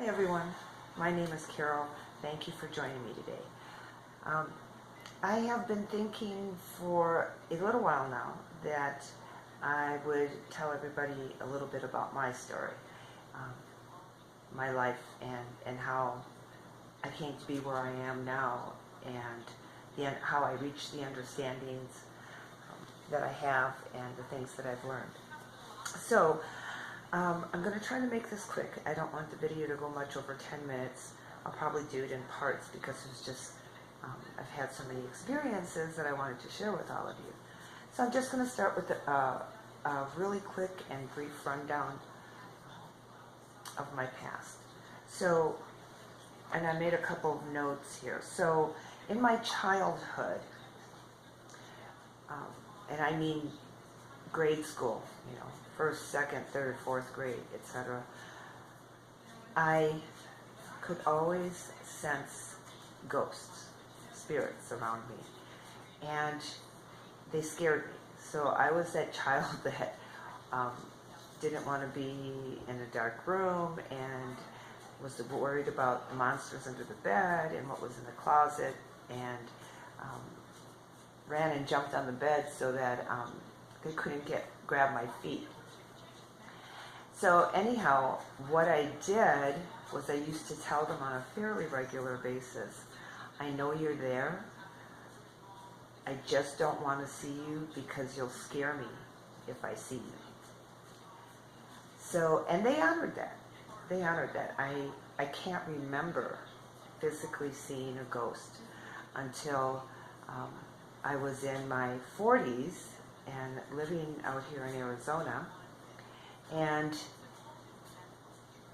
everyone, my name is Carol. Thank you for joining me today. I have been thinking for a little while now that I would tell everybody a little bit about my story, my life, and how I came to be where I am now, and how I reached the understandings that I have and the things that I've learned. So I'm going to try to make this quick. I don't want the video to go much over 10 minutes. I'll probably do it in parts because it's just, I've had so many experiences that I wanted to share with all of you. So I'm just going to start with a really quick and brief rundown of my past. So, and I made a couple of notes here. So in my childhood, and I mean grade school, you know, first, second, third, fourth grade, etc., I could always sense ghosts, spirits around me, and they scared me. So I was that child that didn't want to be in a dark room and was worried about the monsters under the bed and what was in the closet, and ran and jumped on the bed so that they couldn't grab my feet. So anyhow, what I did was I used to tell them on a fairly regular basis, I know you're there, I just don't want to see you because you'll scare me if I see you. So, and they honored that. They honored that. I can't remember physically seeing a ghost until I was in my 40s and living out here in Arizona. And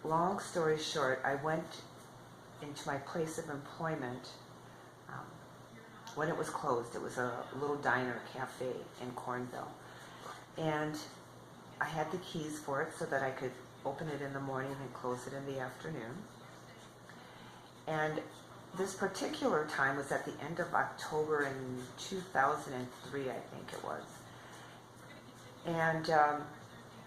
long story short, I went into my place of employment when it was closed. It was a little diner cafe in Cornville. And I had the keys for it so that I could open it in the morning and close it in the afternoon. And this particular time was at the end of October in 2003, I think it was. And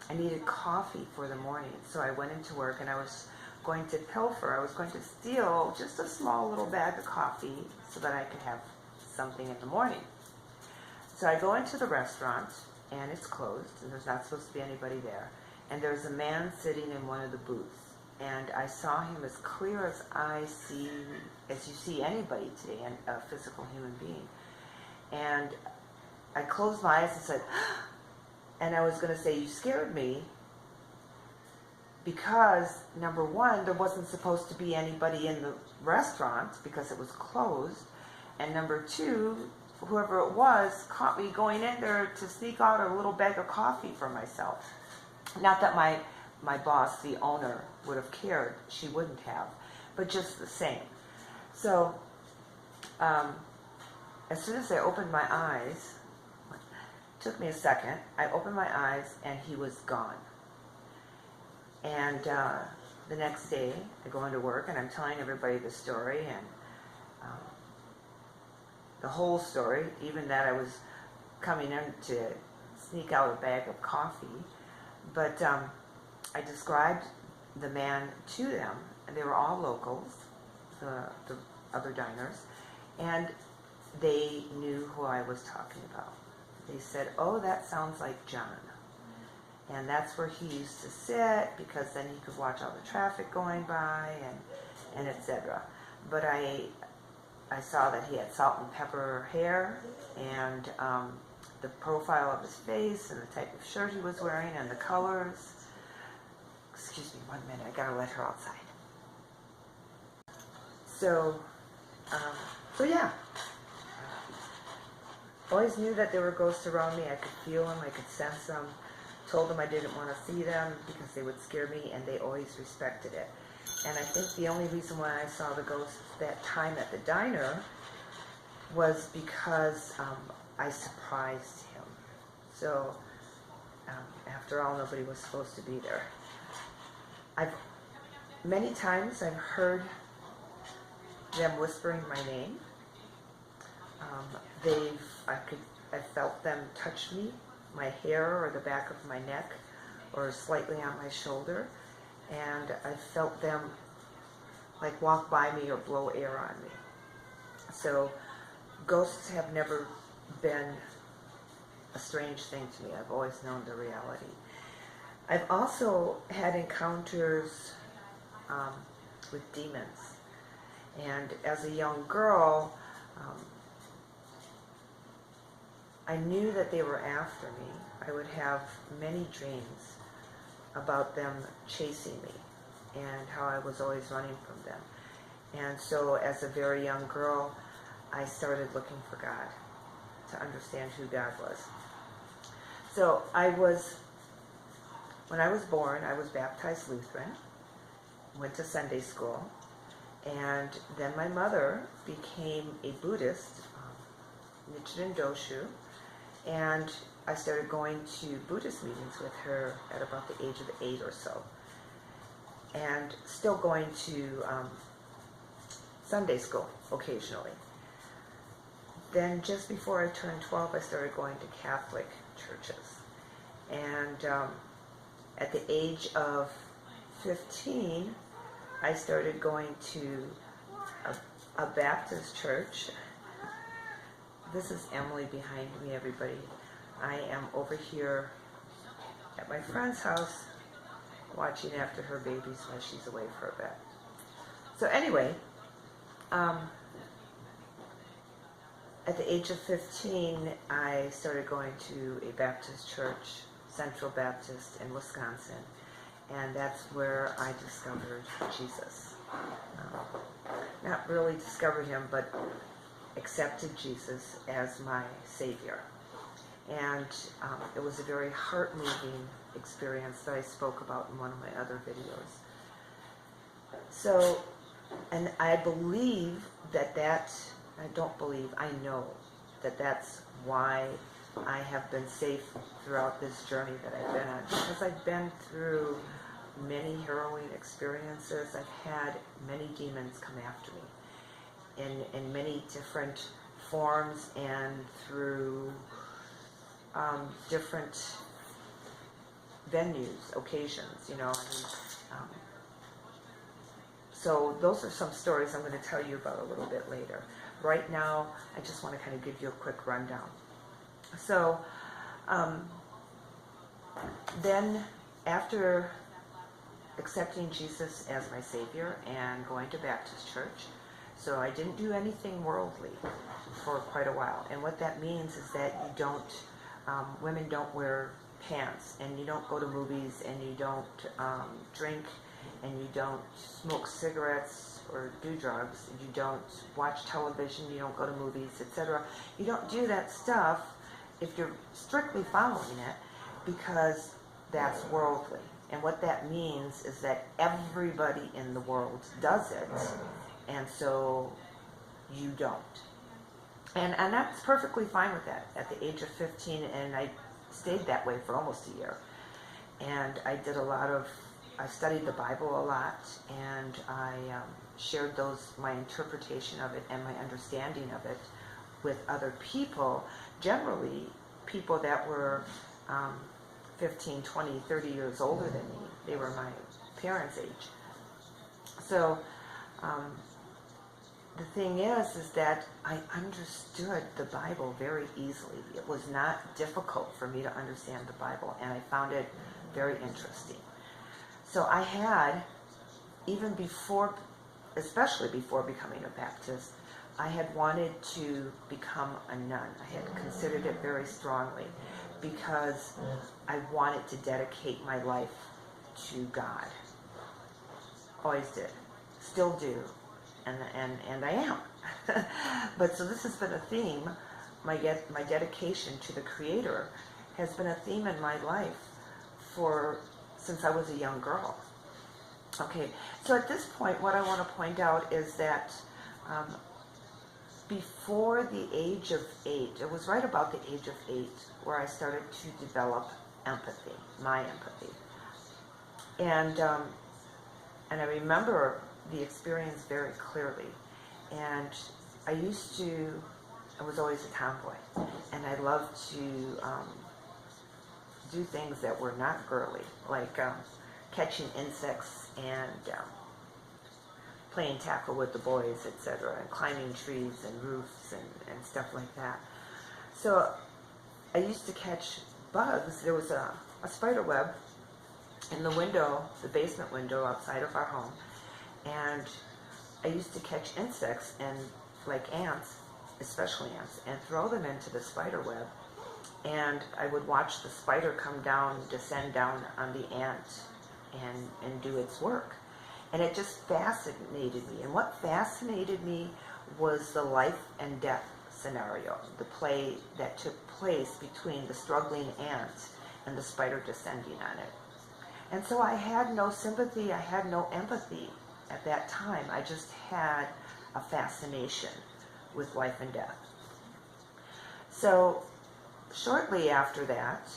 I needed coffee for the morning, so I went into work and I was going to pilfer. I was going to steal just a small little bag of coffee so that I could have something in the morning. So I go into the restaurant and it's closed and there's not supposed to be anybody there. And there's a man sitting in one of the booths. And I saw him as clear as you see anybody today, a physical human being. And I closed my eyes and said, and I was going to say, you scared me, because number one, there wasn't supposed to be anybody in the restaurant because it was closed. And number two, whoever it was caught me going in there to sneak out a little bag of coffee for myself. Not that my boss, the owner, would have cared. She wouldn't have. But just the same. So, as soon as I opened my eyes, it took me a second, I opened my eyes and he was gone. And the next day, I go into work and I'm telling everybody the story, and the whole story, even that I was coming in to sneak out a bag of coffee. But I described the man to them, and they were all locals, the other diners, and they knew who I was talking about. They said, oh, that sounds like John. And that's where he used to sit, because then he could watch all the traffic going by, and etc. But I saw that he had salt and pepper hair, and the profile of his face, and the type of shirt he was wearing, and the colors. Excuse me 1 minute, I gotta let her outside. So yeah. Always knew that there were ghosts around me. I could feel them, I could sense them. Told them I didn't want to see them because they would scare me, and they always respected it. And I think the only reason why I saw the ghost that time at the diner was because I surprised him. So, after all, nobody was supposed to be there. Many times I've heard them whispering my name. I felt them touch me, my hair or the back of my neck, or slightly on my shoulder, and I felt them like walk by me or blow air on me. So ghosts have never been a strange thing to me. I've always known the reality. I've also had encounters with demons. And as a young girl, I knew that they were after me. I would have many dreams about them chasing me and how I was always running from them. And so as a very young girl, I started looking for God, to understand who God was. So when I was born, I was baptized Lutheran, went to Sunday school, and then my mother became a Buddhist, Nichiren Doshu, and I started going to Buddhist meetings with her at about the age of 8 or so, and still going to Sunday school occasionally. Then just before I turned 12, I started going to Catholic churches. And at the age of 15, I started going to a Baptist church. This is Emily behind me, everybody. I am over here at my friend's house watching after her babies while she's away for a bit. So anyway, at the age of 15, I started going to a Baptist church, Central Baptist in Wisconsin, and that's where I discovered Jesus. Not really discovered him, but accepted Jesus as my Savior. And it was a very heart-moving experience that I spoke about in one of my other videos. So, and I believe I don't believe, I know that that's why I have been safe throughout this journey that I've been on. Because I've been through many harrowing experiences. I've had many demons come after me in many different forms and through different venues, occasions, you know. So those are some stories I'm going to tell you about a little bit later. Right now, I just want to kind of give you a quick rundown. So then after accepting Jesus as my Savior and going to Baptist church, so I didn't do anything worldly for quite a while. And what that means is that you don't, women don't wear pants, and you don't go to movies, and you don't drink, and you don't smoke cigarettes or do drugs, and you don't watch television, you don't go to movies, etc. You don't do that stuff if you're strictly following it, because that's worldly. And what that means is that everybody in the world does it, and so you don't. And that's perfectly fine with that at the age of 15, and I stayed that way for almost a year. And I studied the Bible a lot, and I shared my interpretation of it and my understanding of it with other people, generally people that were 15, 20, 30 years older than me. They were my parents' age. So the thing is that I understood the Bible very easily. It was not difficult for me to understand the Bible, and I found it very interesting. So I had, even before, especially before becoming a Baptist, I had wanted to become a nun. I had considered it very strongly because I wanted to dedicate my life to God. Always did. Still do. And I am. But so this has been a theme. My dedication to the Creator has been a theme in my life since I was a young girl. Okay, so at this point, what I want to point out is that before the age of 8, it was right about the age of 8 where I started to develop empathy, my empathy. And I remember the experience very clearly. And I was always a tomboy, and I loved to do things that were not girly, like catching insects and playing tackle with the boys, etc., and climbing trees and roofs and stuff like that. So I used to catch bugs. There was a spider web in the window, the basement window outside of our home, and I used to catch insects, and like ants, especially ants, and throw them into the spider web, and I would watch the spider come down, descend down on the ant and do its work. And it just fascinated me. And what fascinated me was the life and death scenario, the play that took place between the struggling ant and the spider descending on it. And so I had no sympathy, I had no empathy at that time. I just had a fascination with life and death. So shortly after that,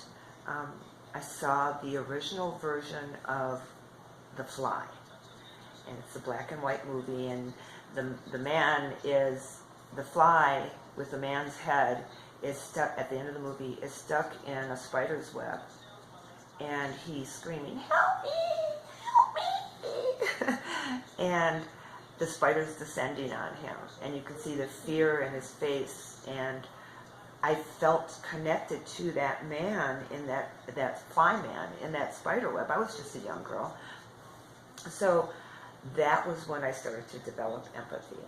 I saw the original version of The Fly. And it's a black and white movie, and the man is, the fly with the man's head is stuck, at the end of the movie, is stuck in a spider's web, and he's screaming, "Help me! Help me!" And the spider's descending on him, and you can see the fear in his face, and I felt connected to that man, in that fly man in that spider web. I was just a young girl. So that was when I started to develop empathy,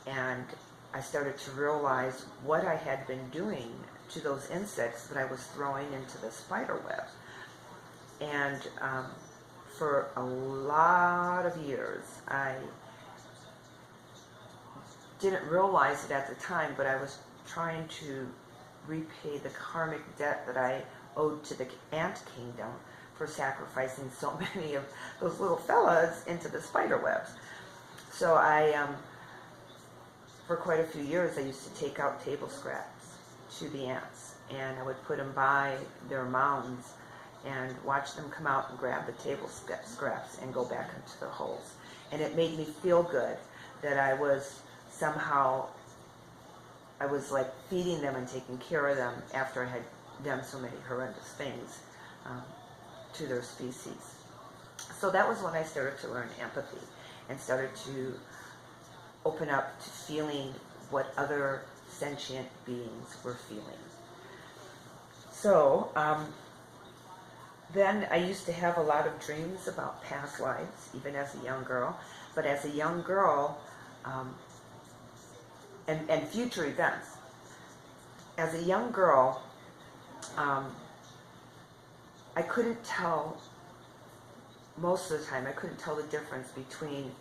and I started to realize what I had been doing to those insects that I was throwing into the spider web. And for a lot of years, I didn't realize it at the time, but I was trying to repay the karmic debt that I owed to the ant kingdom for sacrificing so many of those little fellas into the spider webs. So for quite a few years, I used to take out table scraps to the ants, and I would put them by their mounds and watch them come out and grab the table scraps and go back into their holes. And it made me feel good that I was somehow, I was like feeding them and taking care of them after I had done so many horrendous things to their species. So that was when I started to learn empathy and started to open up to feeling what other sentient beings were feeling. So then I used to have a lot of dreams about past lives, even as a young girl. But as a young girl, and future events. As a young girl, I couldn't tell, most of the time, I couldn't tell the difference between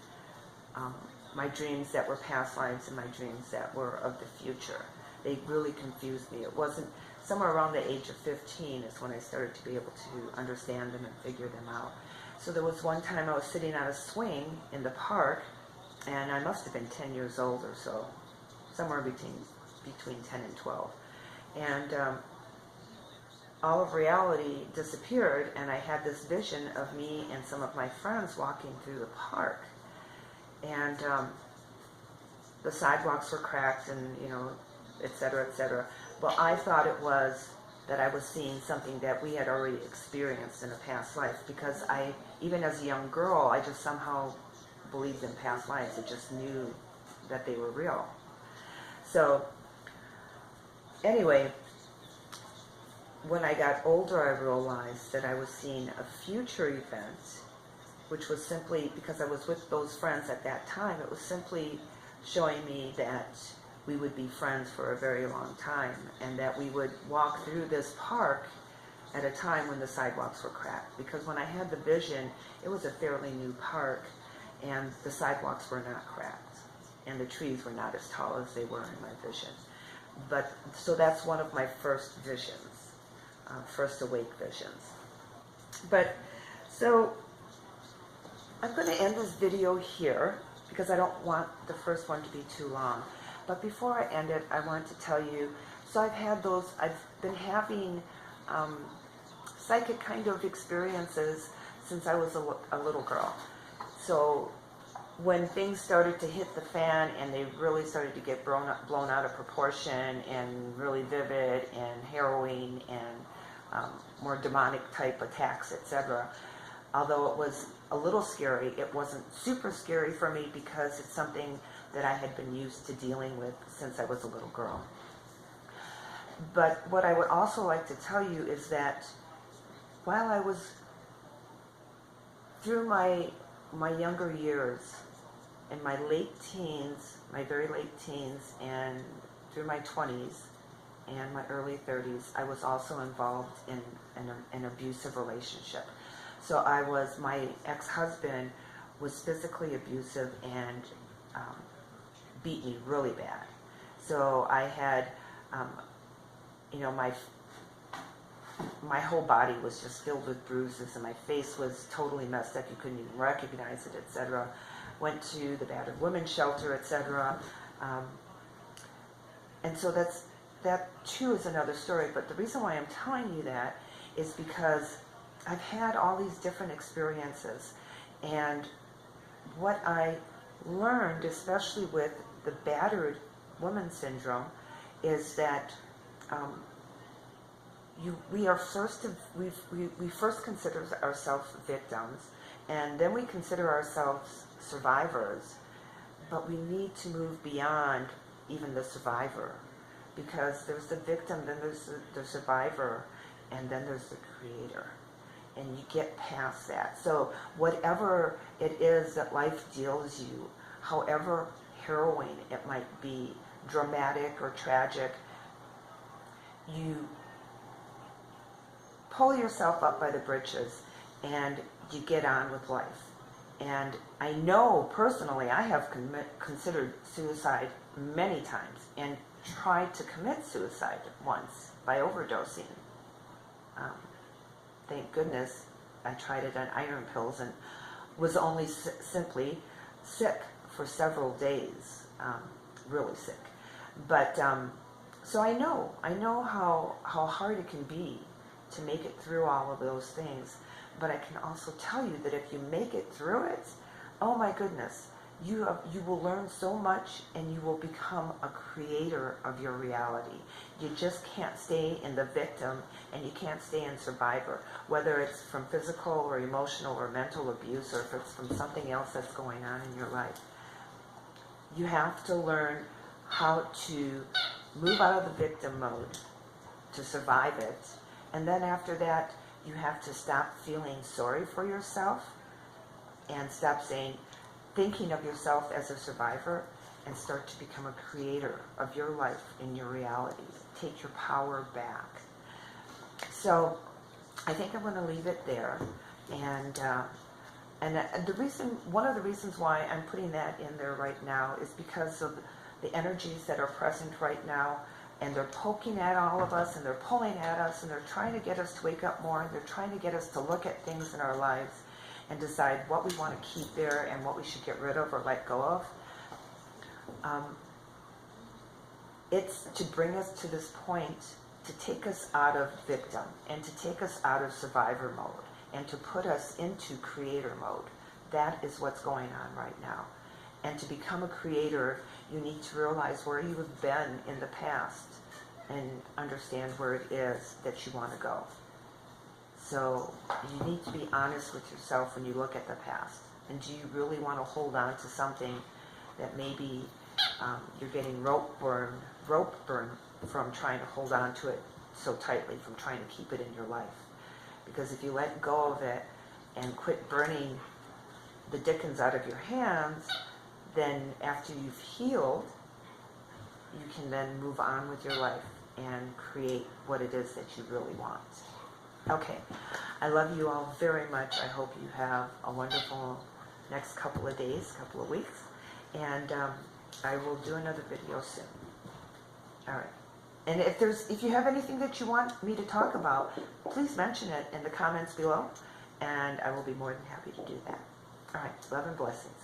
my dreams that were past lives and my dreams that were of the future. They really confused me. It wasn't, somewhere around the age of 15 is when I started to be able to understand them and figure them out. So there was one time I was sitting on a swing in the park, and I must have been 10 years old or so, somewhere between 10 and 12. And all of reality disappeared, and I had this vision of me and some of my friends walking through the park. And the sidewalks were cracked, and, you know, et cetera, et cetera. Well, I thought it was that I was seeing something that we had already experienced in a past life, because I, even as a young girl, I just somehow believed in past lives. I just knew that they were real. So, anyway, when I got older, I realized that I was seeing a future event, which was simply, because I was with those friends at that time, it was simply showing me that we would be friends for a very long time, and that we would walk through this park at a time when the sidewalks were cracked. Because when I had the vision, it was a fairly new park, and the sidewalks were not cracked, and the trees were not as tall as they were in my vision. But, so that's one of my first visions, first awake visions. But, so, I'm going to end this video here, because I don't want the first one to be too long. But before I end it, I want to tell you, so I've been having psychic kind of experiences since I was a little girl. So when things started to hit the fan and they really started to get blown out of proportion and really vivid and harrowing and more demonic type attacks, etc., although it was a little scary. It wasn't super scary for me because it's something that I had been used to dealing with since I was a little girl. But what I would also like to tell you is that while I was through my younger years, in my late teens, my very late teens, and through my 20s and my early 30s, I was also involved in an abusive relationship. So my ex-husband was physically abusive and beat me really bad. So I had, my whole body was just filled with bruises, and my face was totally messed up. You couldn't even recognize it, etc. Went to the Battered Woman shelter, etc. And so that too is another story. But the reason why I'm telling you that is because I've had all these different experiences, and what I learned, especially with the Battered Woman Syndrome, is that we first consider ourselves victims, and then we consider ourselves survivors, but we need to move beyond even the survivor, because there's the victim, then there's the survivor, and then there's the creator, and you get past that. So whatever it is that life deals you, however harrowing it might be, dramatic or tragic, you pull yourself up by the britches and you get on with life. And I know personally I have considered suicide many times and tried to commit suicide once by overdosing. Thank goodness I tried it on iron pills and was only simply sick for several days, really sick. But so I know how hard it can be to make it through all of those things. But I can also tell you that if you make it through it, oh my goodness, you will learn so much, and you will become a creator of your reality. You just can't stay in the victim, and you can't stay in survivor, whether it's from physical or emotional or mental abuse, or if it's from something else that's going on in your life. You have to learn how to move out of the victim mode to survive it. And then after that, you have to stop feeling sorry for yourself and stop thinking of yourself as a survivor, and start to become a creator of your life and your reality. Take your power back. So I think I'm going to leave it there. And one of the reasons why I'm putting that in there right now is because of the energies that are present right now, and they're poking at all of us, and they're pulling at us, and they're trying to get us to wake up more, and they're trying to get us to look at things in our lives and decide what we want to keep there and what we should get rid of or let go of. It's to bring us to this point, to take us out of victim and to take us out of survivor mode and to put us into creator mode. That is what's going on right now. And to become a creator, you need to realize where you have been in the past and understand where it is that you want to go. So you need to be honest with yourself when you look at the past. And do you really want to hold on to something that maybe you're getting rope burn from trying to hold on to it so tightly, from trying to keep it in your life? Because if you let go of it and quit burning the dickens out of your hands, then after you've healed, you can then move on with your life and create what it is that you really want. Okay, I love you all very much. I hope you have a wonderful next couple of days, couple of weeks, and I will do another video soon. All right. And if you have anything that you want me to talk about, please mention it in the comments below, and I will be more than happy to do that. All right, love and blessings.